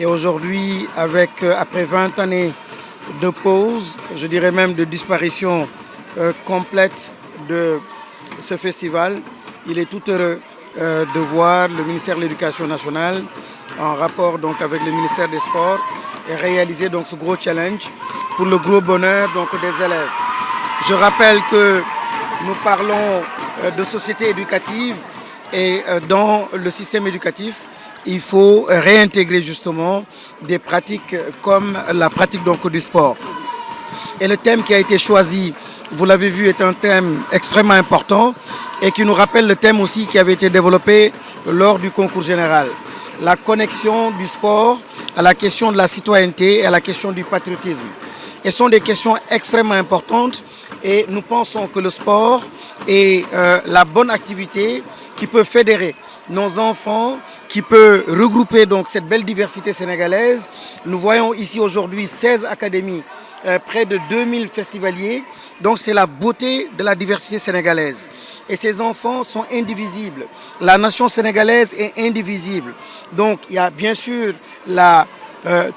Et aujourd'hui, après 20 années de pause, je dirais même de disparition complète de ce festival, il est tout heureux de voir le ministère de l'Éducation nationale, en rapport donc avec le ministère des Sports, et réaliser donc ce gros challenge pour le gros bonheur donc des élèves. Je rappelle que nous parlons de société éducative et dans le système éducatif, il faut réintégrer justement des pratiques comme la pratique donc du sport. Et le thème qui a été choisi, vous l'avez vu, est un thème extrêmement important et qui nous rappelle le thème aussi qui avait été développé lors du concours général. La connexion du sport à la question de la citoyenneté et à la question du patriotisme. Et ce sont des questions extrêmement importantes et nous pensons que le sport est la bonne activité qui peut fédérer nos enfants, qui peut regrouper donc cette belle diversité sénégalaise. Nous voyons ici aujourd'hui 16 académies, près de 2000 festivaliers. Donc c'est la beauté de la diversité sénégalaise. Et ces enfants sont indivisibles. La nation sénégalaise est indivisible. Donc il y a bien sûr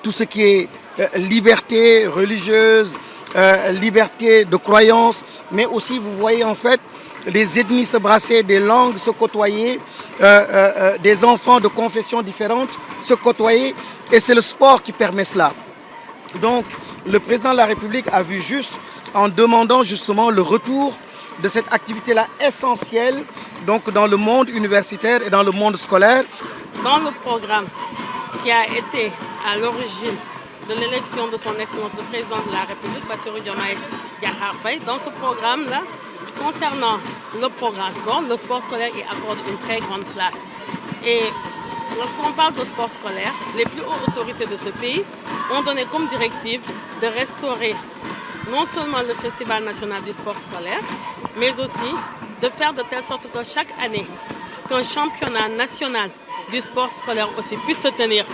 tout ce qui est liberté religieuse, liberté de croyance, mais aussi vous voyez en fait les ethnies se brasser, des langues se côtoyer, des enfants de confessions différentes se côtoyer, et c'est le sport qui permet cela. Donc le président de la République a vu juste en demandant justement le retour de cette activité-là essentielle donc dans le monde universitaire et dans le monde scolaire. Dans le programme qui a été à l'origine de l'élection de son Excellence le Président de la République, Bassirou Diomaye Diakhar Faye, dans ce programme-là, concernant le sport scolaire y accorde une très grande place. Et lorsqu'on parle de sport scolaire, les plus hautes autorités de ce pays ont donné comme directive de restaurer non seulement le Festival national du sport scolaire, mais aussi de faire de telle sorte que chaque année, qu'un championnat national du sport scolaire aussi puisse se tenir